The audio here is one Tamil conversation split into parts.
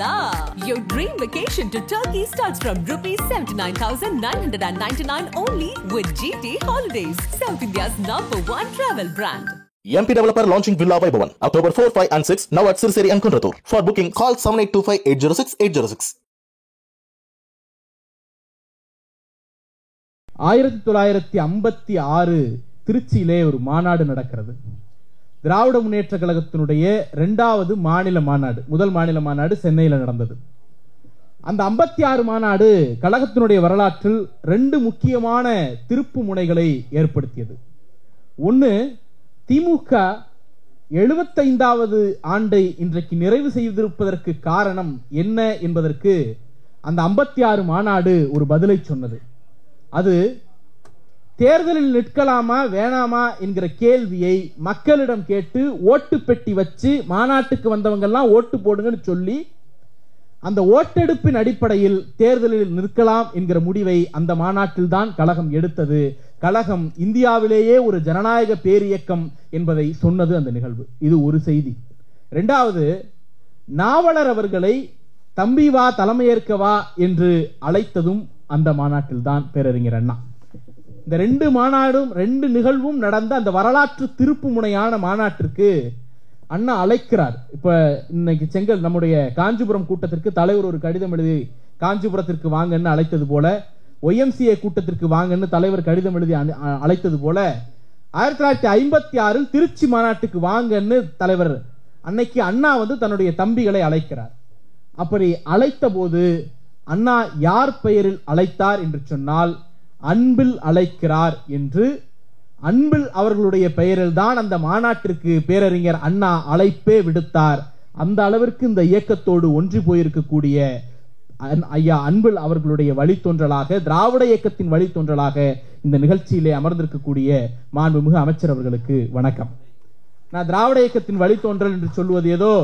la! Your dream vacation to Turkey starts from ₹79,999 only with GT Holidays, South India's #1 travel brand. MP Developer launching Villa Vaibhavan October 4, 5 and 6 now at Sirseri and Kunratur. For booking call 7825806806. 1956 திருச்சியிலே ஒரு மாநாடு நடக்கிறது. திராவிட முன்னேற்ற கழகத்தினுடைய 2வது மாநில மாநாடு. முதல் மாநில மாநாடு சென்னையில் நடந்தது. அந்த 56 மாநாடு கழகத்தினுடைய வரலாற்றில் 2 முக்கியமான திருப்பு முனைகளை ஏற்படுத்தியது. ஒன்று, திமுக 75வது ஆண்டை இன்றைக்கு நிறைவு செய்திருப்பதற்கு காரணம் என்ன என்பதற்கு அந்த 56 மாநாடு ஒரு பதிலை சொன்னது. அது தேர்தலில் நிற்கலாமா வேணாமா என்கிற கேள்வியை மக்களிடம் கேட்டு ஓட்டு பெட்டி வச்சு மாநாட்டுக்கு வந்தவங்க எல்லாம் ஓட்டு போடுங்கன்னு சொல்லி அந்த ஓட்டெடுப்பின் அடிப்படையில் தேர்தலில் நிற்கலாம் என்கிற முடிவை அந்த மாநாட்டில் தான் கழகம் எடுத்தது. கழகம் இந்தியாவிலேயே ஒரு ஜனநாயக பேரியக்கம் என்பதை சொன்னது அந்த நிகழ்வு. இது ஒரு செய்தி. 2வது, நாவலர் அவர்களை தம்பி வா தலைமையேற்கவா என்று அழைத்ததும் அந்த மாநாட்டில் தான் பேரறிஞர் அண்ணா. இந்த 2 மாநாடும் 2 நிகழ்வும் நடந்த அந்த வரலாற்று திருப்பு முனையான மாநாட்டிற்கு அண்ணா அழைக்கிறார். இப்ப இன்னைக்கு செங்கல் நம்முடைய காஞ்சிபுரம் கூட்டத்திற்கு தலைவர் ஒரு கடிதம் எழுதி காஞ்சிபுரத்திற்கு வாங்கன்னு அழைத்தது போல, YMCA கூட்டத்திற்கு வாங்கன்னு தலைவர் கடிதம் எழுதி அழைத்தது போல 1956 திருச்சி மாநாட்டுக்கு வாங்கன்னு தலைவர் அன்னைக்கு அண்ணா தன்னுடைய தம்பிகளை அழைக்கிறார். அப்படி அழைத்த போது அண்ணா யார் பெயரில் அழைத்தார் என்று சொன்னால் அன்பில் அழைக்கிறார் என்று, அன்பில் அவர்களுடைய பெயரில் தான் அந்த மாநாட்டிற்கு பேரறிஞர் அண்ணா அழைப்பே விடுத்தார். அந்த அளவிற்கு இந்த இயக்கத்தோடு ஒன்றி போயிருக்கக்கூடிய ஐயா அன்பில் அவர்களுடைய வழித்தோன்றலாக, திராவிட இயக்கத்தின் வழித்தோன்றலாக இந்த நிகழ்ச்சியிலே அமர்ந்திருக்கக்கூடிய மாண்புமிகு அமைச்சர் அவர்களுக்கு வணக்கம். நான் திராவிட இயக்கத்தின் வழித்தோன்றல் என்று சொல்வது ஏதோ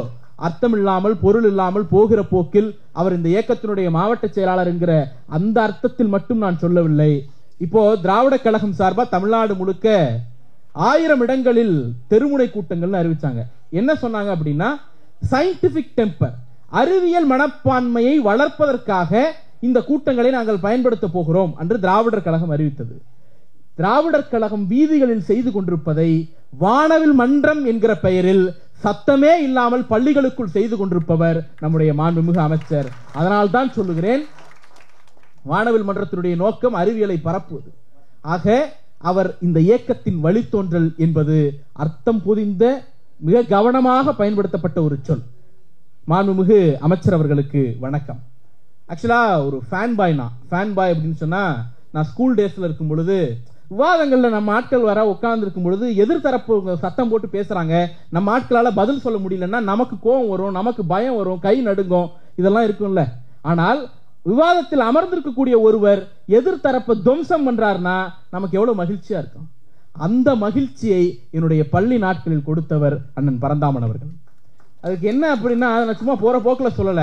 அர்த்தம் இல்லாமல் பொருள் இல்லாமல் போகிற போக்கில் அவர் இந்த இயக்கத்தினுடைய மாவட்ட செயலாளர் என்கிற அந்த அர்த்தத்தில் மட்டும் நான் சொல்லவில்லை. இப்போ திராவிட கழகம் சார்பா தமிழ்நாடு முழுக்க 1000 இடங்களில் தெருமுனை கூட்டங்கள் அறிவிச்சாங்க. என்ன சொன்னாங்க அப்படின்னா, சயின்டிபிக் டெம்பர், அறிவியல் மனப்பான்மையை வளர்ப்பதற்காக இந்த கூட்டங்களை நாங்கள் பயன்படுத்த போகிறோம் என்று திராவிடர் கழகம் அறிவித்தது. திராவிடர் கழகம் வீதிகளில் செய்து கொண்டிருப்பதை வானவில் மன்றம் என்கிற பெயரில் சத்தமே இல்லாமல் பள்ளிகளுக்குள் செய்து கொண்டிருப்பவர் நம்முடைய மாண்புமிகு அமைச்சர். அதனால் தான் சொல்லுகிறேன், வானவில் மன்றத்தினுடைய நோக்கம் அறிவியலை பரப்புவது. ஆக அவர் இந்த இயக்கத்தின் வழித்தோன்றல் என்பது அர்த்தம் பொதிந்த மிக கவனமாக பயன்படுத்தப்பட்ட ஒரு சொல். மாண்புமிகு அமைச்சர் அவர்களுக்கு வணக்கம். ஆக்சுவலா ஒரு ஃபேன் பாய் அப்படின்னு சொன்னா, நான் ஸ்கூல் டேஸ்ல இருக்கும் பொழுது விவாதங்கள்ல நம்ம ஆட்கள் வர உட்கார்ந்து இருக்கும் பொழுது எதிர்த்தரப்பு சத்தம் போட்டு பேசுறாங்க, நம்ம ஆட்களால பதில் சொல்ல முடியலன்னா நமக்கு கோபம் வரும், நமக்கு பயம் வரும், கை நடுங்கும், இதெல்லாம் இருக்கும்ல. ஆனால் விவாதத்தில் அமர்ந்திருக்கக்கூடிய ஒருவர் எதிர்த்தரப்பை துவம்சம் பண்றாருன்னா நமக்கு எவ்வளவு மகிழ்ச்சியா இருக்கும். அந்த மகிழ்ச்சியை என்னுடைய பள்ளி நாட்களில் கொடுத்தவர் அண்ணன் பரந்தாமன் அவர்கள். அதுக்கு என்ன அப்படின்னா, நான் சும்மா போற போக்கில் சொல்லல,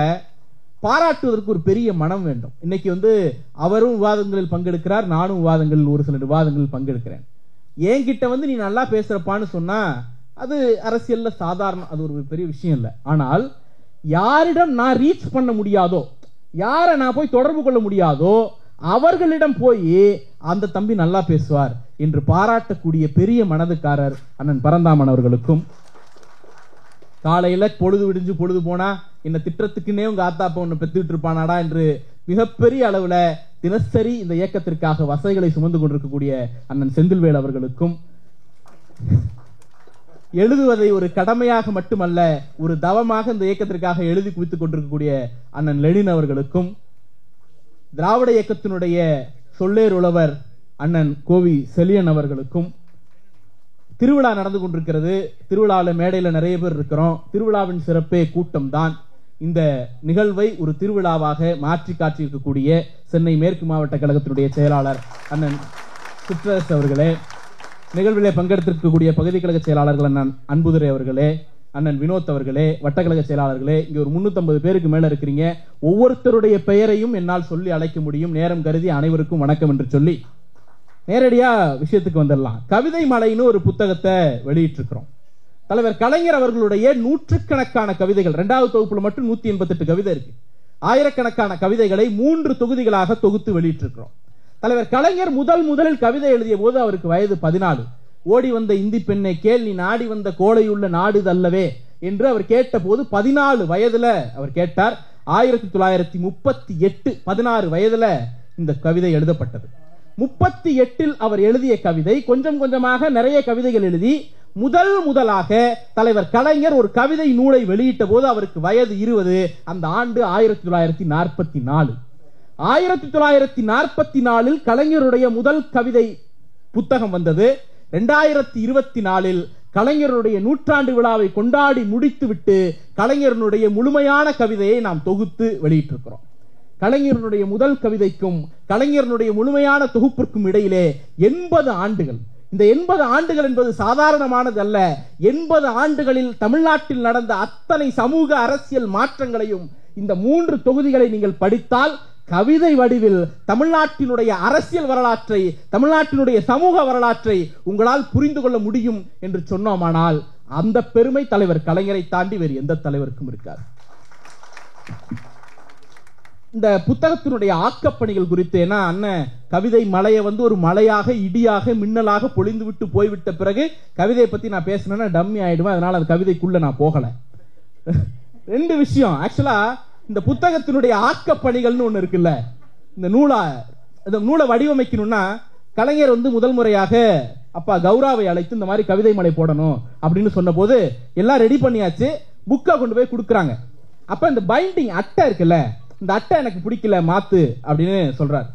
பாராட்டுவதற்கு ஒரு பெரிய மனம் வேண்டும். இன்னைக்கு அவரும் விவாதங்களில் பங்கெடுக்கிறார், நானும் விவாதங்களில் ஒரு சில விவாதங்களில் பங்கெடுக்கிறேன். என்கிட்ட நீ நல்லா பேசுறப்பான்னு சொன்னா அது அரசியல்ல சாதாரண, அது ஒரு பெரிய விஷயம் இல்லை. ஆனால் யாரிடம் நான் ரீச் பண்ண முடியாதோ, யாரை நான் போய் தொடர்பு கொள்ள முடியாதோ அவர்களிடம் போய் அந்த தம்பி நல்லா பேசுவார் என்று பாராட்டக்கூடிய பெரிய மனதுக்காரர் அண்ணன் பரந்தாமன் அவர்களுக்கும், காலையில பொழுது விடிஞ்சு பொழுது போனா இந்த திட்டத்துக்குன்னே உங்க ஆத்தாப்ப ஒண்ணு பெத்துட்டு இருப்பானாடா என்று மிகப்பெரிய அளவுல தினசரி இந்த இயக்கத்திற்காக வசைகளை சுமந்து கொண்டிருக்கக்கூடிய அண்ணன் செந்தில்வேல் அவர்களுக்கும், எழுதுவதை ஒரு கடமையாக மட்டுமல்ல ஒரு தவமாக இந்த இயக்கத்திற்காக எழுதி குவித்துக் கொண்டிருக்கக்கூடிய அண்ணன் லெனின் அவர்களுக்கும், திராவிட இயக்கத்தினுடைய சொல்லேருளவர் அண்ணன் கோவி செலியன் அவர்களுக்கும், திருவிழா நடந்து கொண்டிருக்கிறது, திருவிழாவில் மேடையில் நிறைய பேர் இருக்கிறோம், திருவிழாவின் சிறப்பே கூட்டம் தான். இந்த நிகழ்வை ஒரு திருவிழாவாக மாற்றி காட்டியிருக்கக்கூடிய சென்னை மேற்கு மாவட்ட கழகத்தினுடைய செயலாளர் அண்ணன் சுற்றரசு அவர்களே, நிகழ்விலே பங்கெடுத்திருக்கக்கூடிய பகுதி கழக செயலாளர்கள் அண்ணன் அன்புதுரை அவர்களே, அண்ணன் வினோத் அவர்களே, வட்டக்கழக செயலாளர்களே, இங்க ஒரு 350 பேருக்கு மேல இருக்கிறீங்க. ஒவ்வொருத்தருடைய பெயரையும் என்னால் சொல்லி அழைக்க முடியும். நேரம் கருதி அனைவருக்கும் வணக்கம் என்று சொல்லி நேரடியா விஷயத்துக்கு வந்துடலாம். கவிதை மலைன்னு ஒரு புத்தகத்தை வெளியிட்டு இருக்கிறோம். தலைவர் கலைஞர் அவர்களுடைய நூற்றுக்கணக்கான கவிதைகள், 2வது தொகுப்புல மட்டும் 188 கவிதை இருக்கு. ஆயிரக்கணக்கான கவிதைகளை 3 தொகுதிகளாக தொகுத்து வெளியிட்டிருக்கிறோம். தலைவர் கலைஞர் முதலில் கவிதை எழுதிய போது அவருக்கு வயது 14. ஓடி வந்த இந்தி பெண்ணை கேள், நீ நாடி வந்த கோடையுள்ள நாடு தல்லவே என்று அவர் கேட்ட போது 14 வயதுல அவர் கேட்டார். 1938 16 வயதுல இந்த கவிதை எழுதப்பட்டது. 38 அவர் எழுதிய கவிதை கொஞ்சம் கொஞ்சமாக நிறைய கவிதைகள் எழுதி முதலாக தலைவர் கலைஞர் ஒரு கவிதை நூலை வெளியிட்ட போது அவருக்கு வயது 20. அந்த ஆண்டு 1944. 1944 கலைஞருடைய முதல் கவிதை புத்தகம் வந்தது. 2024 கலைஞருடைய நூற்றாண்டு விழாவை கொண்டாடி முடித்துவிட்டு கலைஞருடைய முழுமையான கவிதையை நாம் தொகுத்து வெளியிட்டிருக்கிறோம். கலைஞருடைய முதல் கவிதைக்கும் கலைஞருடைய முழுமையான தொகுப்பிற்கும் இடையிலே 80 ஆண்டுகள். இந்த 80 ஆண்டுகள் என்பது சாதாரணமானது அல்ல. 80 ஆண்டுகளில் தமிழ்நாட்டில் நடந்த அத்தனை சமூக அரசியல் மாற்றங்களையும் இந்த 3 தொகுதிகளை நீங்கள் படித்தால் கவிதை வடிவில் தமிழ்நாட்டினுடைய அரசியல் வரலாற்றை, தமிழ்நாட்டினுடைய சமூக வரலாற்றை உங்களால் புரிந்து கொள்ள முடியும் என்று சொன்னோமானால் அந்த பெருமை தலைவர் கலைஞரை தாண்டி வேறு எந்த தலைவருக்கும் இருக்காது. இந்த புத்தகத்தினுடைய ஆக்கப்பணிகள் குறித்து, ஏன்னா அண்ணன் கவிதை மலையை ஒரு மலையாக, இடியாக, மின்னலாக பொழிந்து விட்டு போய்விட்ட பிறகு கவிதையை பத்தி நான் பேசினேன்னா டம்மி ஆயிடுவேன். அதனால அந்த கவிதைக்குள்ள நான் போகல. 2 விஷயம். ஆக்சுவலா இந்த புத்தகத்தினுடைய ஆக்கப்பணிகள்னு ஒண்ணு இருக்குல்ல, இந்த நூலை வடிவமைக்கணும்னா கலைஞர் முதல் முறையாக அப்பா கௌராவை அழைத்து இந்த மாதிரி கவிதை மலை போடணும் அப்படின்னு சொன்ன போது எல்லாம் ரெடி பண்ணியாச்சு. புக்கை கொண்டு போய் கொடுக்குறாங்க. அப்ப இந்த பைண்டிங் அட்டை இருக்குல்ல, இந்த அட்டை எனக்கு பிடிக்கல மாத்து அப்படின்னு சொல்றாரு.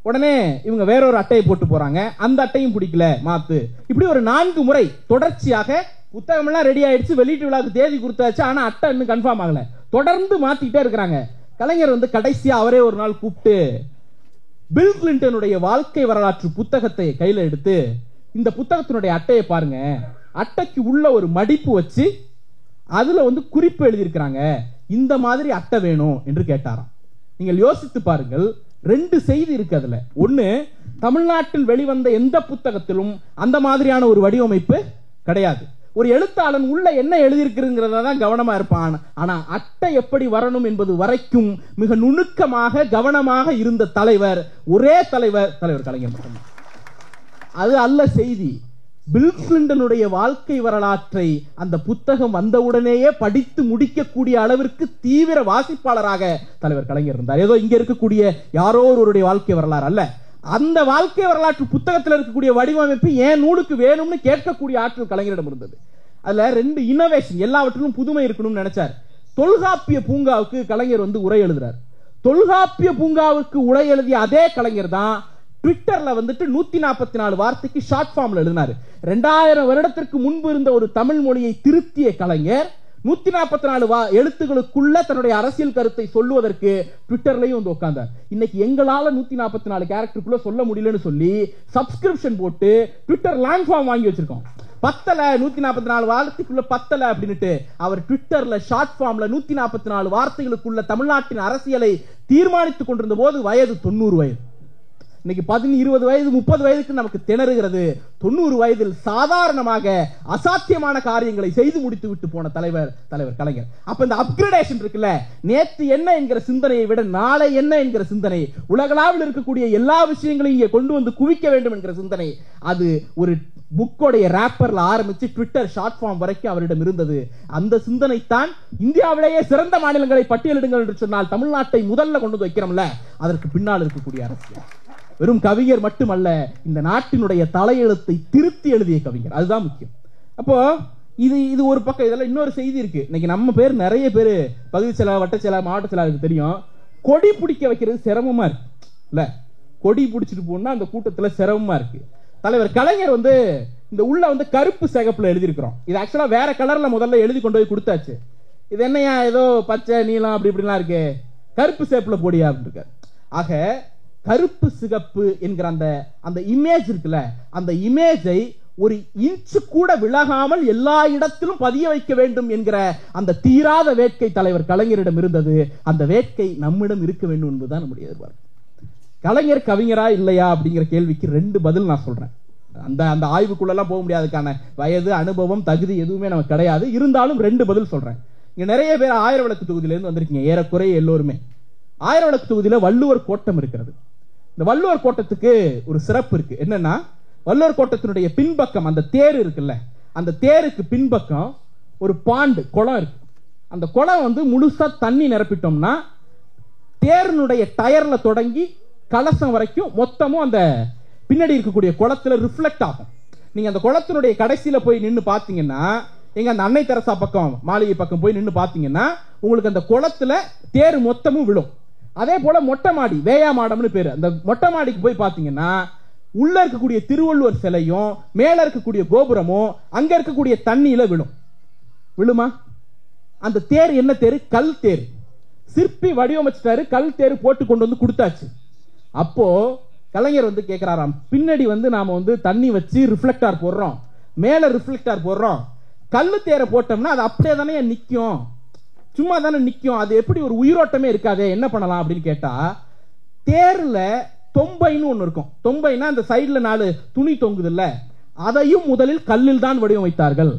உடனே இவங்க வேறொரு அட்டையை போட்டு போறாங்க. அந்த அட்டையும் பிடிக்கல மாத்து. இப்படி ஒரு 4 முறை தொடர்ச்சியாக புத்தகம் எல்லாம் ரெடி ஆயிடுச்சு, வெளியீட்டு விழாவுக்கு தேதி கொடுத்தாச்சு, ஆனா அட்டை இன்னும் கன்ஃபார்ம் ஆகல. தொடர்ந்து மாத்திட்டே இருக்கிறாங்க. கலைஞர் கடைசியா அவரே ஒரு நாள் கூப்பிட்டு பில் கிளின்டனுடைய வாழ்க்கை வரலாற்று புத்தகத்தை கையில எடுத்து, இந்த புத்தகத்தினுடைய அட்டையை பாருங்க, அட்டைக்கு உள்ள ஒரு மடிப்பு வச்சு அதுல குறிப்பு எழுதியிருக்கிறாங்க, இந்த மாதிரி அட்டை வேணும் என்று கேட்டாராம். நீங்கள் யோசித்து பாருங்கள், 2 செய்தி இருக்கு அதுல. ஒண்ணு, தமிழ்நாட்டில் வெளிவந்த எந்த புத்தகத்திலும் அந்த மாதிரியான ஒரு வடிவமைப்பு கிடையாது. ஒரு எழுத்தாளன் உள்ள என்ன எழுதியிருக்கிறதுங்கிறத தான் கவனமா இருப்பான். ஆனா அட்டை எப்படி வரணும் என்பது வரைக்கும் மிக நுணுக்கமாக கவனமாக இருந்த தலைவர், ஒரே தலைவர் கலைஞர் மட்டும்தான். அது அல்ல செய்தி. பில் கிளின்டனுடைய வாழ்க்கை வரலாற்றை அந்த புத்தகம் வந்தவுடனேயே படித்து முடிக்கக்கூடிய அளவிற்கு தீவிர வாசிப்பாளராக தலைவர் கலைஞர் இருந்தார். ஏதோ இங்க இருக்கக்கூடிய யாரோ ஒருவருடைய வாழ்க்கை வரலாறு அல்ல. அந்த வாழ்க்கை வரலாற்று புத்தகத்தில் இருக்கக்கூடிய வடிவமைப்பு ஏன் நூலுக்கு வேணும்னு கேட்கக்கூடிய ஆற்றல் கலைஞரிடம் இருந்தது. அதுல 2 இன்னோவேஷன், எல்லாவற்றிலும் புதுமை இருக்கணும்னு நினைச்சார். தொல்காப்பிய பூங்காவுக்கு கலைஞர் உரை எழுதுறார். தொல்காப்பிய பூங்காவுக்கு உரை எழுதிய அதே கலைஞர் தான் ட்விட்டர்ல 144 வார்த்தைக்கு ஷார்ட் ஃபார்ம்ல எழுதினாரு. 2000 வருடத்திற்கு முன்பு இருந்த ஒரு தமிழ் மொழியை திருத்திய கலைஞர் 144 எழுத்துக்களுக்குள்ள தன்னுடைய அரசியல் கருத்தை சொல்லுவதற்கு ட்விட்டர்லயும் உட்கார்ந்தார். இன்னைக்கு எங்களால 144 கேரக்டருக்குள்ள சொல்ல முடியலன்னு சொல்லி சப்ஸ்கிரிப்ஷன் போட்டு ட்விட்டர் லாங் ஃபார்ம் வாங்கி வச்சிருக்கோம். பத்தல 144 வார்த்தைக்குள்ள பத்தல அப்படின்னுட்டு அவர் ட்விட்டர்ல ஷார்ட் ஃபார்ம்ல 144 வார்த்தைகளுக்குள்ள தமிழ்நாட்டின் அரசியலை தீர்மானித்துக் கொண்டிருந்த போது வயது 90 வயது. இன்னைக்கு 10, 20 வயது, 30 வயதுக்கு நமக்கு திணறுகிறது. 90 வயதில் சாதாரணமாக அசாத்தியமான காரியங்களை செய்து முடித்து விட்டு போன தலைவர் கலைஞர். அப்ப இந்த அப்கிரேடேஷன் இருக்குல்ல, நேற்று என்ன என்கிற சிந்தனையை விட நாளை என்ன என்கிற சிந்தனை, உலகளாவில் இருக்கக்கூடிய எல்லா விஷயங்களையும் இங்கே கொண்டு வந்து குவிக்க வேண்டும் என்கிற சிந்தனை, அது ஒரு புக்கோடைய ராப்பர்ல ஆரம்பிச்சு ட்விட்டர் ஷார்ட் ஃபார்ம் வரைக்கும் அவரிடம் இருந்தது. அந்த சிந்தனை தான் இந்தியாவிலேயே சிறந்த மாநிலங்களை பட்டியலிடுங்கள் என்று சொன்னால் தமிழ்நாட்டை முதல்ல கொண்டு வந்து வைக்கிறோம்ல, அதற்கு பின்னால் இருக்கக்கூடிய அரசியல். வெறும் கவிஞர் மட்டுமல்ல, இந்த நாட்டினுடைய தலையெழுத்தை திருத்தி எழுதிய கவிஞர், அதுதான் முக்கியம். அப்போ இது ஒரு பக்கம். இதெல்லாம் இன்னொரு செய்தி இருக்கு. இன்னைக்கு நம்ம பேர் நிறைய பேர் பகுதி செயலாளர், வட்ட செயலாளர், மாவட்ட செயலாளருக்கு தெரியும், கொடி பிடிக்க வைக்கிறது சிரமமா இருக்கு இல்ல. கொடி பிடிச்சிட்டு போனா அந்த கூட்டத்துல சிரமமா இருக்கு. தலைவர் கலைஞர் இந்த உள்ள கருப்பு சிகப்புல எழுதியிருக்கிறோம். இது ஆக்சுவலா வேற கலர்ல முதல்ல எழுதி கொண்டு போய் கொடுத்தாச்சு. இது என்னையா ஏதோ பச்சை நீலம் அப்படி இப்படிலாம் இருக்கு, கருப்பு சேப்புல போடியா அப்படின்னு இருக்காரு. ஆக கருப்பு சிகப்பு என்கிற அந்த இமேஜ் இருக்குல்ல, அந்த இமேஜை ஒரு இன்ச்சு கூட விலகாமல் எல்லா இடத்திலும் பதிய வைக்க வேண்டும் என்கிற அந்த தீராத வேட்கை தலைவர் கலைஞரிடம் இருந்தது. அந்த வேட்கை நம்மிடம் இருக்க வேண்டும் என்பதுதான் நம்முடைய எதிர்பார்ப்பு. கலைஞர் கவிஞரா இல்லையா அப்படிங்கிற கேள்விக்கு 2 பதில் நான் சொல்றேன். அந்த அந்த ஆய்வுக்குள்ளெல்லாம் போக முடியாதுக்கான வயது, அனுபவம், தகுதி எதுவுமே நமக்கு கிடையாது. இருந்தாலும் 2 பதில் சொல்றேன். இங்க நிறைய பேர் ஆயிரவிளக்கு தொகுதியிலிருந்து வந்திருக்கீங்க, ஏறக்குறைய எல்லோருமே. ஆயிரவிளக்கு தொகுதியில வள்ளுவர் கோட்டம் இருக்கிறது. இந்த வள்ளுவர் கோட்டத்துக்கு ஒரு சிறப்பு இருக்கு. என்னன்னா, வள்ளுவர் கோட்டத்தினுடைய பின்பக்கம் அந்த தேர் இருக்குல்ல, அந்த தேருக்கு பின்பக்கம் ஒரு பாண்டு, குளம் இருக்கு. அந்த குளம் வந்து முழுசா தண்ணி நிரப்பிட்டோம்னா தேர்னுடைய டயர்ல தொடங்கி கலசம் வரைக்கும் மொத்தமும் அந்த பின்னாடி இருக்கக்கூடிய குளத்துல ரிஃப்ளெக்ட் ஆகும். நீங்க அந்த குளத்தினுடைய கடைசியில போய் நின்று பாத்தீங்கன்னா, எங்க அந்த அன்னை தெரசா பக்கம், மாளிகை பக்கம் போய் நின்று பாத்தீங்கன்னா உங்களுக்கு அந்த குளத்துல தேர் மொத்தமும் விழும். அதே போல மொட்டை மாடி, வேயா மாடம்னு பேரு, அந்த மொட்டை மாடிக்கு போய் பாத்தீங்கன்னா உள்ள இருக்கக்கூடிய திருவள்ளுவர் சிலையும் மேல இருக்கக்கூடிய கோபுரமும் அங்க இருக்கக்கூடிய தண்ணியில விழுமா? அந்த தேர் என்ன தேர்? கல் தேர். சிற்பி வடிவமைச்சிட்டாரு, கல் தேர் போட்டு கொண்டு வந்து கொடுத்தாச்சு. அப்போ கலைஞர் வந்து கேட்கிறாராம், பின்னாடி வந்து நாம வந்து தண்ணி வச்சு ரிஃப்ளெக்டார் போடுறோம், மேல ரிஃப்ளெக்டார் போடுறோம், கல்லு தேரை போட்டோம்னா அது அப்படியே தானே நிக்கும், சும்மா தானே நிக்கும், அது எப்படி ஒரு உயிரோட்டமே இருக்காதே, என்ன பண்ணலாம் அப்படின்னு கேட்டா, தேர்ல தொம்பைன்னு ஒண்ணு இருக்கும். தொம்பைனா அந்த சைடுல 4 துணி தொங்குது இல்ல, அதையும் முதலில் கல்லில் தான் வடிவமைத்தார்கள்.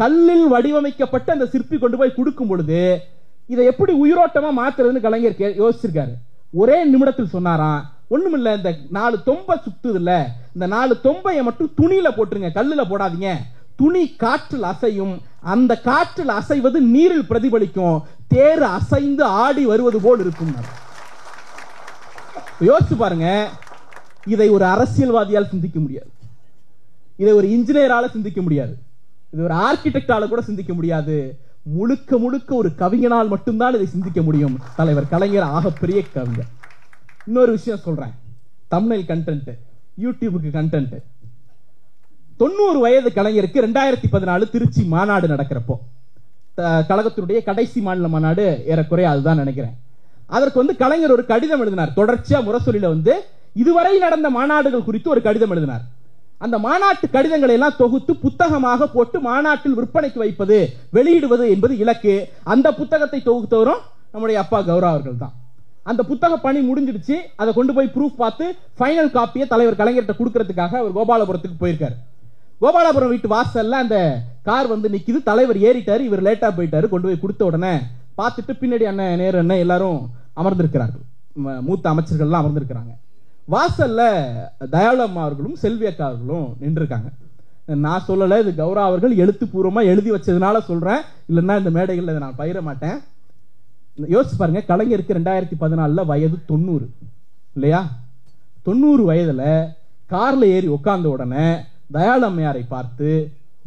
கல்லில் வடிவமைக்கப்பட்ட அந்த சிற்பி கொண்டு போய் கொடுக்கும் பொழுது இதை எப்படி உயிரோட்டமா மாத்துறதுன்னு கலைஞர் யோசிச்சிருக்காரு. ஒரே நிமிடத்தில் சொன்னாராம், ஒண்ணுமில்ல, இந்த 4 தொம்பை சுத்துது இல்ல, இந்த 4 தொம்பையை மட்டும் துணியில போட்டுருங்க, கல்லுல போடாதீங்க. துணி காற்றில் அசையும், அந்த காற்றில் அசைவது நீரில் பிரதிபலிக்கும், தேர் அசைந்து ஆடி வருவது போல் இருக்கும். யோசிச்சு பாருங்க, இதை ஒரு அரசியல்வாதியால் சிந்திக்க முடியாது, இதை ஒரு இன்ஜினியரால சிந்திக்க முடியாது, இது ஒரு ஆர்கிடெக்டால கூட சிந்திக்க முடியாது. முழுக்க முழுக்க ஒரு கவிஞனால் மட்டும்தான் இதை சிந்திக்க முடியும். தலைவர் கலைஞர் ஆகப்பெரிய கவிஞர். இன்னொரு விஷயம் சொல்றேன், தம்ப்நெயில் கண்டென்ட், யூடியூபுக்கு கண்டென்ட். 90 வயது கலைஞருக்கு 2014 திருச்சி மாநாடு நடக்கிறப்போ, கழகத்தினுடைய கடைசி மாநில மாநாடு ஏறக்குறைய அதுதான் நினைக்கிறேன். அதற்கு வந்து கலைஞர் ஒரு கடிதம் எழுதினார். தொடர்ச்சியா முரசொலியில வந்து இதுவரை நடந்த மாநாடுகள் குறித்து ஒரு கடிதம் எழுதினார். அந்த மாநாட்டு கடிதங்களை எல்லாம் தொகுத்து புத்தகமாக போட்டு மாநாட்டில் விற்பனைக்கு வைப்பது, வெளியிடுவது என்பது இலக்கு. அந்த புத்தகத்தை தொகுத்தவரும் நம்முடைய அப்பா கௌரா அவர்கள் தான். அந்த புத்தக பணி முடிஞ்சிடுச்சு. அதை கொண்டு போய் ப்ரூஃப் பார்த்து ஃபைனல் காப்பியை தலைவர் கலைஞர்கிட்ட கொடுக்கறதுக்காக அவர் கோபாலபுரத்துக்கு போயிருக்காரு. கோபாலபுரம் வீட்டு வாசல்ல அந்த கார் வந்து நிக்குது. தலைவர் ஏறிட்டாரு, இவர் லேட்டா போயிட்டாரு. கொண்டு போய் கொடுத்த உடனே பார்த்துட்டு பின்னாடி அண்ணன், நேரு அண்ணன் எல்லாரும் அமர்ந்திருக்கிறார்கள், மூத்த அமைச்சர்கள் எல்லாம் அமர்ந்திருக்கிறாங்க. வாசல்ல தயாளம்மா அவர்களும் செல்வி அக்கா அவர்களும் நின்றுருக்காங்க. நான் சொல்லல, இது கௌரா அவர்கள் எழுத்துப்பூர்வமா எழுதி வச்சதுனால சொல்றேன், இல்லைன்னா இந்த மேடைகள்ல நான் பயிர மாட்டேன். யோசிச்சு பாருங்க, கலைஞருக்கு 2014 வயது 90 இல்லையா? 90 வயதுல கார்ல ஏறி உட்கார்ந்த உடனே தயாளம்மையாரை பார்த்து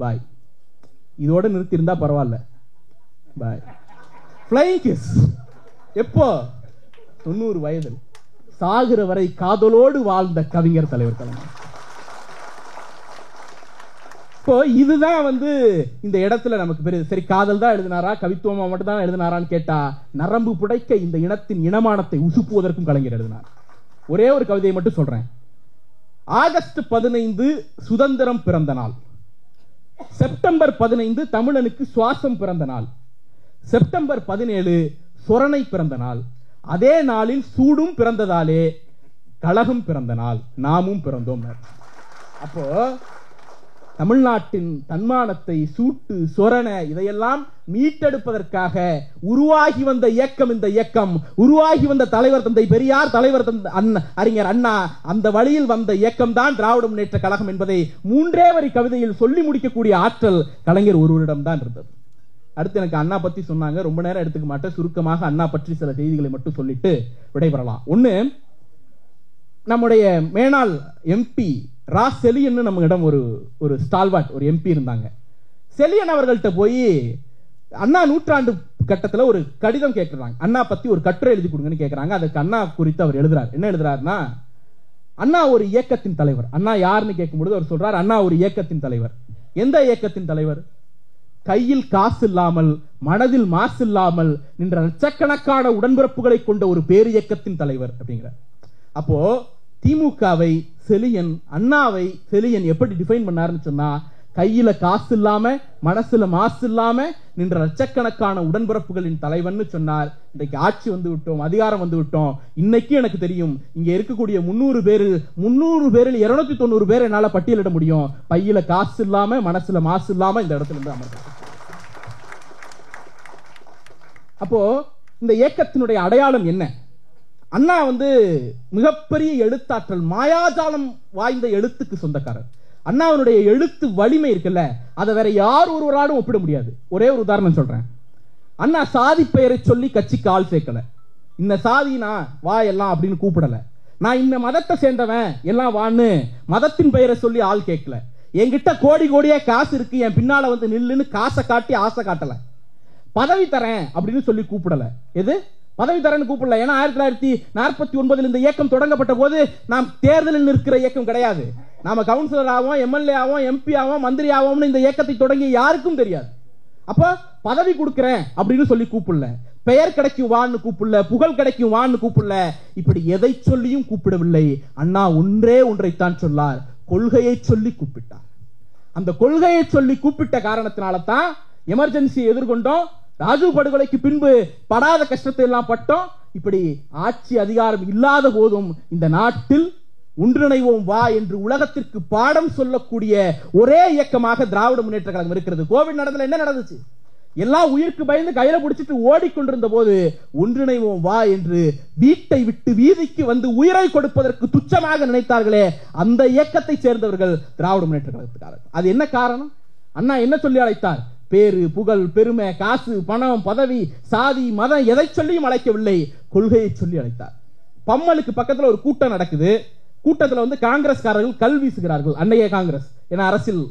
பாய், இதோட நிறுத்தி இருந்தா பரவாயில்ல, பாய், ஃப்ளைங் கிஸ். எப்போ? 90 வயதில். சாகிற வரை காதலோடு வாழ்ந்த கவிஞர் தலைவர் கலைஞர். இப்போ இதுதான் வந்து இந்த இடத்துல நமக்கு பெரிய, சரி காதல் தான் எழுதினாரா, கவித்துவமா மட்டும் தான் எழுதினாரான்னு கேட்டா, நரம்பு புடைக்க இந்த இனத்தின் இனமானத்தை உசுப்புவதற்கும் கலைஞர் எழுதினார். ஒரே ஒரு கவிதையை மட்டும் சொல்றேன். ஆகஸ்ட் 15 சுதந்திரம் பிறந்த நாள், செப்டம்பர் 15 தமிழனுக்கு சுவாசம் பிறந்த நாள், செப்டம்பர் 17 சொரணை பிறந்த நாள், அதே நாளில் சூடும் பிறந்ததாலே கழகம் பிறந்த நாள், நாமும் பிறந்தோம். அப்போ தமிழ்நாட்டின் தன்மானத்தை, சூட்டு சொரண இதையெல்லாம் மீட்டெடுப்பதற்காக உருவாகி வந்த இயக்கம் இந்த இயக்கம். உருவாகி வந்த தலைவர் தந்தை பெரியார், தலைவர் அறிஞர் அண்ணா, அந்த வழியில் வந்த இயக்கம் தான் திராவிட முன்னேற்ற கழகம் என்பதை 3 வரி கவிதையில் சொல்லி முடிக்கக்கூடிய ஆற்றல் கலைஞர் ஒருவரிடம் தான் இருந்தது. அடுத்து எனக்கு அண்ணா பத்தி சொன்னாங்க, ரொம்ப நேரம் எடுத்துக்க மாட்டேன், சுருக்கமாக அண்ணா பற்றி சில செய்திகளை மட்டும் சொல்லிட்டு விடைபெறலாம். ஒண்ணு, நம்முடைய மேனாள் எம்பி ரா செலியன் நம்மிடம் ஒரு ஸ்டால்வாட் ஒரு எம்பி இருந்தாங்க. செலியன் அவர்கள்ட்ட போய் அண்ணா நூற்றாண்டு கட்டத்தில் ஒரு கடிதம் கேட்கிறாங்க, அண்ணா பத்தி ஒரு கட்டுரை எழுதி கொடுங்கன்னு கேட்கிறாங்க. அதுக்கு அண்ணா குறித்து அவர் எழுதுறார். என்ன எழுதுறாருன்னா, அண்ணா ஒரு இயக்கத்தின் தலைவர். அண்ணா யாருன்னு கேட்கும்போது அவர் சொல்றார், அண்ணா ஒரு இயக்கத்தின் தலைவர். எந்த இயக்கத்தின் தலைவர்? கையில் காசு இல்லாமல், மனதில் மாசு இல்லாமல் நின்ற லட்சக்கணக்கான உடன்பிறப்புகளை கொண்ட ஒரு பேர் இயக்கத்தின் தலைவர் அப்படிங்கிறார். அப்போ திமுகவை செலியன், அண்ணாவை செலியன் எப்படி டிஃபைன் பண்ணாருன்னு சொன்னா, கையில காசு இல்லாம மனசுல மாசு இல்லாம நின்ற லட்சக்கணக்கான உடன்பிறப்புகளின் தலைவன் சொன்னார். இன்றைக்கு ஆட்சி வந்து விட்டோம், அதிகாரம் வந்து விட்டோம். இன்னைக்கு எனக்கு தெரியும், இங்க இருக்கக்கூடிய 300 பேரில் 290 பேர் என்னால பட்டியலிட முடியும். பையில காசு இல்லாம மனசுல மாசு இல்லாம இந்த இடத்துல இருந்து அமர்ந்து. அப்போ இந்த இயக்கத்தினுடைய அடையாளம் என்ன? அண்ணா வந்து மிகப்பெரிய எழுத்தாற்றல், மாயாஜாலம் வாய்ந்த எழுத்துக்கு சொந்தக்காரர். அண்ணாவுடைய எழுத்து வலிமை இருக்குல்ல, அதை வேற யார் ஒருவராலும் ஒப்பிட முடியாது. ஒரே ஒரு உதாரணம் சொல்றேன். அண்ணா சாதி பெயரை சொல்லி கட்சிக்கு ஆள் சேர்க்கல. இந்த சாதினா வா எல்லாம் அப்படின்னு கூப்பிடல. நான் இந்த மதத்தை சேர்ந்தவன் எல்லாம் வான்னு மதத்தின் பெயரை சொல்லி ஆள் கேட்கல. என்கிட்ட கோடி கோடியா காசு இருக்கு, என் பின்னால வந்து நில்லுன்னு காசை காட்டி ஆசை காட்டல. பதவி தரேன் அப்படின்னு சொல்லி கூப்பிடல. எது பதவி தரேன்னு கூப்பிடல. ஏன்னா 1949 இந்த இயக்கம் தொடங்கப்பட்ட போது நாம் தேர்தலில் நிற்கிற இயக்கம் கிடையாது. நாம கவுன்சிலர் ஆவோம், எம்எல்ஏ ஆவோம், எம்பி ஆவோம், மந்திரி ஆவோம்னு இந்த இயக்கத்தை தொடங்கி யாருக்கும் தெரியாது. அப்ப பதவி கொடுக்கிறேன் அப்படின்னு சொல்லி கூப்பிடல, பெயர் கிடைக்கும் வான்னு கூப்பிடல, புகழ் கிடைக்கும் வான்னு கூப்பிடல. இப்படி எதை சொல்லியும் கூப்பிடவில்லை. அண்ணா ஒன்றே ஒன்றைத்தான் சொல்லார், கொள்கையை சொல்லி கூப்பிட்டார். அந்த கொள்கையை சொல்லி கூப்பிட்ட காரணத்தினால தான் எமர்ஜென்சியை எதிர்கொண்டோம். ராஜீவ் படுகொலைக்கு பின்பு படாத கஷ்டத்தை எல்லாம் பட்டோம். இப்படி ஆட்சி அதிகாரம் இல்லாத போதும் இந்த நாட்டில் ஒன்றிணைவோம் வா என்று உலகத்திற்கு பாடம் சொல்லக்கூடிய ஒரே இயக்கமாக திராவிட முன்னேற்ற கழகம் இருக்கிறது. கோவிட் நடந்ததுல என்ன நடந்துச்சு? எல்லாம் உயிருக்கு பயந்து கையில பிடிச்சிட்டு ஓடிக்கொண்டிருந்த போது ஒன்றிணைவோம் வா என்று வீட்டை விட்டு வீதிக்கு வந்து உயிரை கொடுப்பதற்கு துச்சமாக நினைத்தார்களே, அந்த இயக்கத்தை சேர்ந்தவர்கள் திராவிட முன்னேற்ற கழகத்துக்காரர்கள். அது என்ன காரணம்? அண்ணா என்ன சொல்லி அழைத்தார்? பேரு, புகழ், பெருமை, காசு, பணம், பதவி, சாதி, மதம் எதை சொல்லியும் அழைக்கவில்லை, கொள்கையை சொல்லி அழைத்தார். பம்மலுக்கு பக்கத்துல ஒரு கூட்டம் நடக்குது. கூட்டத்தில் வந்து காங்கிரஸ்காரர்கள் கல் வீசுகிறார்கள். அன்னைய காங்கிரஸ், ஏன்னா அரசியல்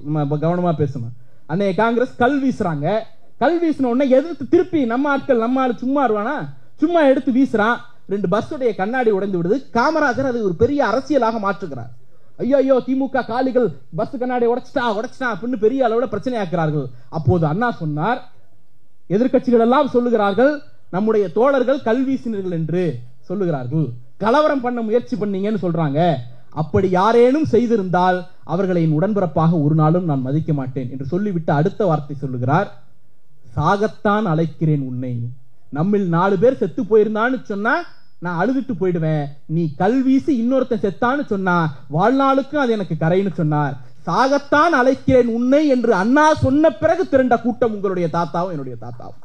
கவனமா பேசணும். அன்னைய காங்கிரஸ் கல் வீசுறாங்க. கல் வீசின உடனே எதிர்த்து திருப்பி நம்ம ஆள் சும்மா இருவானா, சும்மா எடுத்து வீசுறான். 2 பஸ்ஸுடைய கண்ணாடி உடைந்து விடுது. காமராஜர் அது ஒரு பெரிய அரசியலாக மாற்றுகிறார். ஐயோ திமுக காலிகள் பஸ் கண்ணாடி உடைச்சிட்டா அப்படின்னு பெரிய அளவுல பிரச்சனையாக்குறார்கள். அப்போது அண்ணா சொன்னார், எதிர்க்கட்சிகள் எல்லாம் சொல்லுகிறார்கள் நம்முடைய தோழர்கள் கல்வீசினர்கள் என்று சொல்லுகிறார்கள், கலவரம் பண்ண முயற்சி பண்ணீங்கன்னு சொல்றாங்க. அப்படி யாரேனும் செய்திருந்தால் அவர்களை என் உடன்பிறப்பாக ஒரு நாளும் நான் மதிக்க மாட்டேன் என்று சொல்லிவிட்டு அடுத்த வார்த்தை சொல்லுகிறார், சாகத்தான் அழைக்கிறேன் உன்னை. நம்மில் 4 பேர் செத்து போயிருந்தான்னு சொன்னா நான் அழுதுட்டு போயிடுவேன். நீ கல்வீசி இன்னொருத்தன் செத்தான்னு சொன்னா வாழ்நாளுக்கும் அது எனக்கு கரைன்னு சொன்னார். சாகத்தான் அழைக்கிறேன் உன்னை என்று அண்ணா சொன்ன பிறகு திரண்ட கூட்டம் உங்களுடைய தாத்தாவும் என்னுடைய தாத்தாவும்.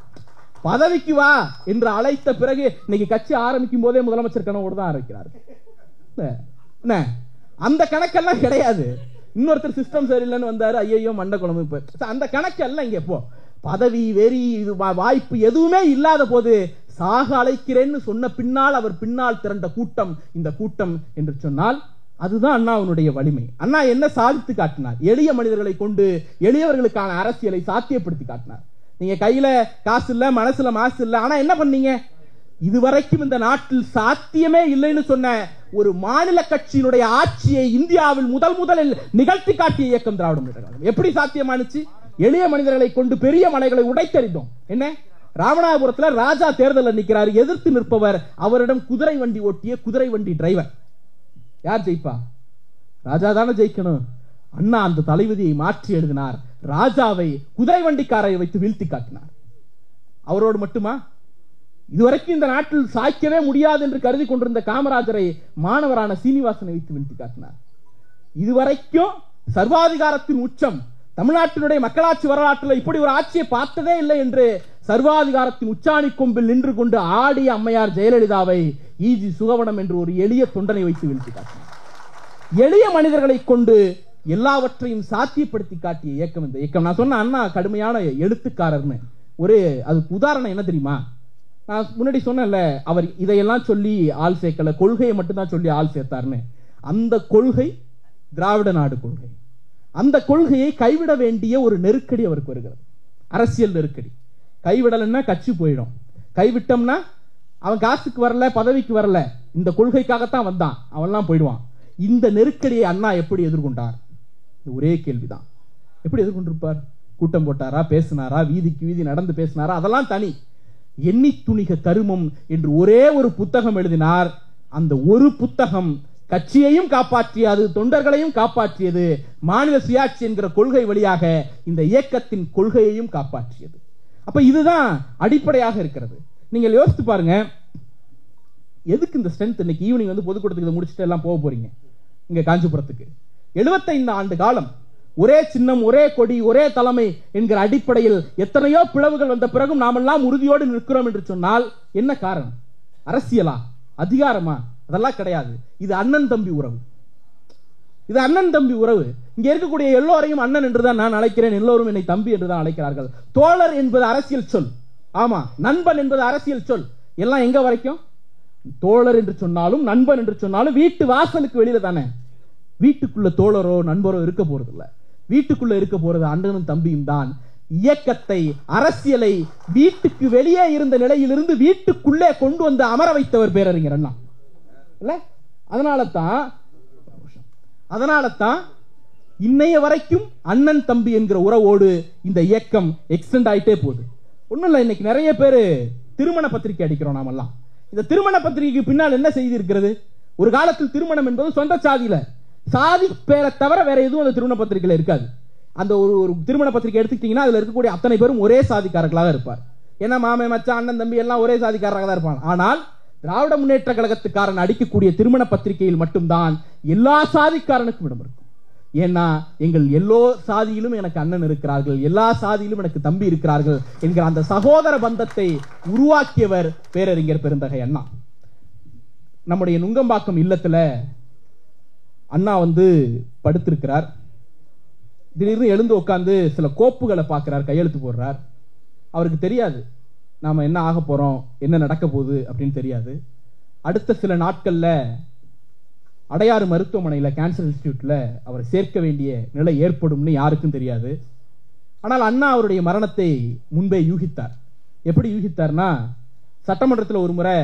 பதவிக்கு வா என்று அழைத்த பிறகு இன்னைக்கு கட்சி ஆரம்பிக்கும் போதே முதலமைச்சர் கனவோடு தான் ஆரம்பிக்கிறார்கள். அந்த கணக்கெல்லாம் கிடையாது. இன்னொருத்தர் சிஸ்டம் சரியில்லைன்னு வந்தாரு, ஐயோ மண்ட குழம்பு, அந்த கணக்கெல்லாம் இங்க போ. பதவி, வெறி, வாய்ப்பு எதுவுமே இல்லாத போது சாக அழைக்கிறேன்னு சொன்ன பின்னால் அவர் பின்னால் திரண்ட கூட்டம் இந்த கூட்டம் என்று சொன்னால் அதுதான் அண்ணாவுடைய வலிமை. அண்ணா என்ன சாதித்து காட்டினார்? எளிய மனிதர்களை கொண்டு எளியவர்களுக்கான அரசியலை சாத்தியப்படுத்தி காட்டினார். நீங்க கையில காசு இல்ல, மனசுல மாசு இல்ல, ஆனா என்ன பண்ணீங்க? இதுவரைக்கும் இந்த நாட்டில் சாத்தியமே இல்லைன்னு சொன்ன ஒரு மாநில கட்சியினுடைய ஆட்சியை இந்தியாவில் முதலில் நிகழ்த்தி காட்டிய இயக்கம் திராவிட முன்னேற்ற கழகம். எப்படி சாத்தியமானுச்சு? எளிய மனிதர்களை கொண்டு பெரிய மலைகளை உடைத்தறிந்தோம். என்ன, ராமநாதபுரத்தில் ராஜா தேர்தல் நிற்கிறார், எதிர்த்து நிற்பவர் அவரிடம் குதிரை வண்டி ஓட்டிய குதிரை வண்டி டிரைவர். யார் ஜெயிப்பா? ராஜா தானே ஜெயிக்கணும். அண்ணா அந்த தலைவிதியை மாற்றி எழுதினார். ராஜாவை குதிரை வண்டிக்காரை வைத்து வீழ்த்தி காட்டினார். அவரோடு மட்டுமா? இதுவரைக்கும் இந்த நாட்டில் சாய்க்கவே முடியாது என்று கருதி கொண்டிருந்த காமராஜரை மாணவரான சீனிவாசனை வைத்து வீழ்த்தி காட்டினார். இதுவரைக்கும் சர்வாதிகாரத்தின் உச்சம், தமிழ்நாட்டினுடைய மக்களாட்சி வரலாற்றில் இப்படி ஒரு ஆட்சியை பார்த்ததே இல்லை என்று சர்வாதிகாரத்தின் உச்சாணி கொம்பில் நின்று கொண்டு ஆடிய அம்மையார் ஜெயலலிதாவை ஈஜி சுகவனம் என்று ஒரு எளிய தொண்டனை வைத்து வீழ்த்தி காட்டினார். எளிய மனிதர்களை கொண்டு எல்லாவற்றையும் சாத்தியப்படுத்தி காட்டிய இயக்கம் இந்த இயக்கம். நான் சொன்ன அண்ணா கடுமையான எழுத்துக்காரர்னு ஒரு அதுக்கு உதாரணம் என்ன தெரியுமா? நான் முன்னாடி சொன்னேன்ல, அவர் இதையெல்லாம் சொல்லி ஆள் சேர்க்கல, கொள்கையை மட்டும்தான் சொல்லி ஆள் சேர்த்தார்னு. அந்த கொள்கை திராவிட நாடு கொள்கை. அந்த கொள்கையை கைவிட வேண்டிய ஒரு நெருக்கடி அவருக்கு வருகிறது, அரசியல் நெருக்கடி. கைவிடலன்னா கட்சி போயிடும், கைவிட்டோம்னா அவன் காசுக்கு வரல, பதவிக்கு வரல, இந்த கொள்கைக்காகத்தான் வந்தான், அவன்லாம் போயிடுவான். இந்த நெருக்கடியை அண்ணா எப்படி எதிர்கொண்டார்? ஒரே கேள்விதான். எப்படி எதிர்கொண்டிருப்பார்? கூட்டம் போட்டாரா, பேசினாரா, வீதிக்கு வீதி நடந்து பேசினாரா? அதெல்லாம் தனி. எண்ணி துணிக கருமம் என்று ஒரே ஒரு புத்தகம் எழுதினார். அந்த ஒரு புத்தகம் கட்சியையும் காப்பாற்றியது, தொண்டர்களையும் காப்பாற்றியது, மாநில சுயாட்சி என்கிற கொள்கை வழியாக இந்த இயக்கத்தின் கொள்கையையும் காப்பாற்றியது. அப்ப இதுதான் அடிப்படையாக இருக்கிறது. நீங்கள் யோசித்து பாருங்க, எதுக்கு இந்த ஸ்ட்ரென்த்? இன்னைக்கு ஈவினிங் வந்து பொதுக்கூட்டத்துக்கு முடிச்சுட்டு எல்லாம் போக போறீங்க இங்க காஞ்சிபுரத்துக்கு. 75 ஆண்டு காலம் ஒரே சின்னம், ஒரே கொடி, ஒரே தலைமை என்கிற அடிப்படையில் எத்தனையோ பிளவுகள் வந்த பிறகும் நாமெல்லாம் உறுதியோடு நிற்கிறோம் என்று சொன்னால் என்ன காரணம்? அரசியலா, அதிகாரமா? அதெல்லாம் கிடையாது. இது அண்ணன் தம்பி உறவு. இது அண்ணன் தம்பி உறவு. இங்க இருக்கக்கூடிய எல்லோரையும் அண்ணன் என்றுதான் நான் அழைக்கிறேன், எல்லோரும் என்னை தம்பி என்றுதான் அழைக்கிறார்கள். தோழர் என்பது அரசியல் சொல். ஆமா, நண்பன் என்பது அரசியல் சொல். எல்லாம் எங்க வரைக்கும்? தோழர் என்று சொன்னாலும் நண்பன் என்று சொன்னாலும் வீட்டு வாசலுக்கு வெளியில தானே. வீட்டுக்குள்ள தோழரோ நண்பரோ இருக்க போறது இல்ல. வீட்டுக்குள்ள இருக்க போறது அண்ணனும் தம்பியும் தான். இயக்கத்தை, அரசியலை வீட்டுக்கு வெளியே இருந்த நிலையிலிருந்து வீட்டுக்குள்ளே கொண்டு வந்து அமர வைத்தவர் பேரறிஞர் அண்ணா இல்ல? அதனால தான் இன்னைய வரைக்கும் அண்ணன் தம்பி என்கிற உறவோடு இந்த இயக்கம் எக்ஸ்டெண்ட் ஆயிட்டே போகுது. ஒண்ணும் இல்ல, இன்னைக்கு நிறைய பேர் திருமண பத்திரிகை அடிக்கிறோம் நாமெல்லாம். இந்த திருமண பத்திரிகைக்கு பின்னால் என்ன செய்தி இருக்கிறது? ஒரு காலத்தில் திருமணம் என்பது சொந்த சாதியில, சாதி பேரை தவிர வேற எதுவும் அந்த திருமண பத்திரிகையில இருக்காது. அந்த ஒரு திருமண பத்திரிகை எடுத்துக்கிட்டீங்கன்னா அதுல இருக்கக்கூடிய அத்தனை பேரும் ஒரே சாதிக்காரர்களாக இருப்பார். ஏன்னா மாமே, மச்சான், அண்ணன், தம்பி எல்லாம் ஒரே சாதிக்காரராக தான் இருப்பாங்க. ஆனால் திராவிட முன்னேற்ற கழகத்துக்காரன் அடிக்கக்கூடிய திருமண பத்திரிகையில் மட்டும்தான் எல்லா சாதிக்காரனுக்கும் இடம் இருக்கும். ஏன்னா எங்கள் எல்லோ சாதியிலும் எனக்கு அண்ணன் இருக்கிறார்கள், எல்லா சாதியிலும் எனக்கு தம்பி இருக்கிறார்கள் என்கிற அந்த சகோதர பந்தத்தை உருவாக்கியவர் பேரறிஞர் பெருந்தகை அண்ணா. நம்முடைய நுங்கம்பாக்கம் இல்லத்துல அண்ணா வந்து படுத்திருக்கிறார். திடீர்னு எழுந்து உட்கார்ந்து சில கோப்புகளை பார்க்கிறார், கையெழுத்து போடுறார். அவருக்கு தெரியாது நாம என்ன ஆக போறோம், என்ன நடக்க போகுது அப்படின்னு தெரியாது. அடுத்த சில நாட்கள்ல அடையாறு மருத்துவமனையில் கேன்சர் இன்ஸ்டிடியூட்ல அவரை சேர்க்க வேண்டிய நிலை ஏற்படும்னு யாருக்கும் தெரியாது. ஆனால் அண்ணா அவருடைய மரணத்தை முன்பே யூகித்தார். எப்படி யூகித்தார்னா, சட்டமன்றத்தில் ஒரு முறை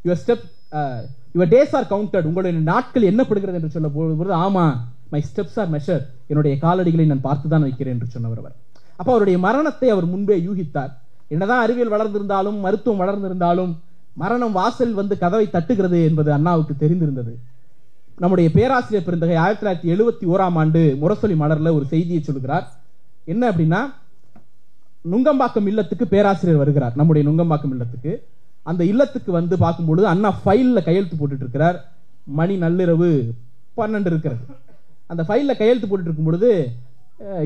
யுவர் டேஸ் ஆர் கவுண்டட், உங்களுடைய நாட்கள் எண்ணப்படுகிறது என்று சொல்ல போது, ஆமா, மை ஸ்டெப்ஸ் ஆர் மெஷர், என்னுடைய காலடிகளை நான் பார்த்துதான் வைக்கிறேன் என்று சொன்னவர் அவர். அப்ப அவருடைய மரணத்தை அவர் முன்பே யூகித்தார். என்னதான் அறிவியல் வளர்ந்திருந்தாலும், மருத்துவம் வளர்ந்திருந்தாலும், மரணம் வாசல் வந்து கதவை தட்டுகிறது என்பது அண்ணாவுக்கு தெரிந்திருந்தது. நம்முடைய பேராசிரியர் பெருந்தகை 1971ஆம் ஆண்டு முரசொலி மலர்ல ஒரு செய்தியை சொல்கிறார். என்ன அப்படின்னா, நுங்கம்பாக்கம் இல்லத்துக்கு பேராசிரியர் வருகிறார். நம்முடைய நுங்கம்பாக்கம் இல்லத்துக்கு. அந்த இல்லத்துக்கு வந்து பார்க்கும்பொழுது அண்ணா ஃபைல்ல கையெழுத்து போட்டுட்டு இருக்கிறார். மணி நள்ளிரவு 12 இருக்கிறது. அந்த ஃபைல்ல கையெழுத்து போட்டுட்டு இருக்கும் பொழுது,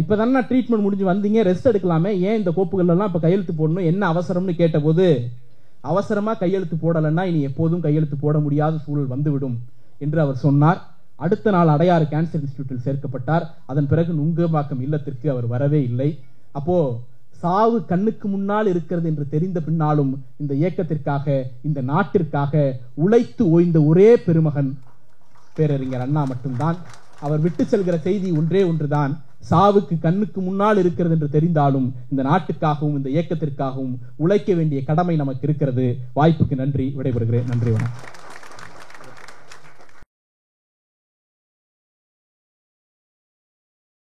இப்பதானே ட்ரீட்மெண்ட் முடிஞ்சு வந்தீங்க, ரெஸ்ட் எடுக்கலாமே, ஏன் இந்த கோப்புகள் எல்லாம் இப்ப கையெழுத்து போடணும், என்ன அவசரம்னு கேட்டபோது, அவசரமா கையெழுத்து போடலன்னா இனி எப்போதும் கையெழுத்து போட முடியாத சூழல் வந்துவிடும் என்று அவர் சொன்னார். அடுத்த நாள் அடையாறு கேன்சர் இன்ஸ்டிடியூட்டில் சேர்க்கப்பட்டார். அதன் பிறகு நுங்கம்பாக்கம் இல்லத்திற்கு அவர் வரவே இல்லை. அப்போ சாவு கண்ணுக்கு முன்னால் இருக்கிறது என்று தெரிந்த பின்னாலும் இந்த இயக்கத்திற்காக, இந்த நாட்டிற்காக உழைத்து ஓய்ந்த ஒரே பெருமகன் பேரறிஞர் அண்ணா மட்டும்தான். அவர் விட்டு செல்கிற செய்தி ஒன்றே ஒன்றுதான், சாவுக்கு கண்ணுக்கு முன்னால் இருக்கிறது என்று தெரிந்தாலும் இந்த நாட்டுக்காகவும் இந்த இயக்கத்திற்காகவும் உழைக்க வேண்டிய கடமை நமக்கு இருக்கிறது. வாய்ப்புக்கு நன்றி. விடைபெறுகிறேன். நன்றி, வணக்கம்.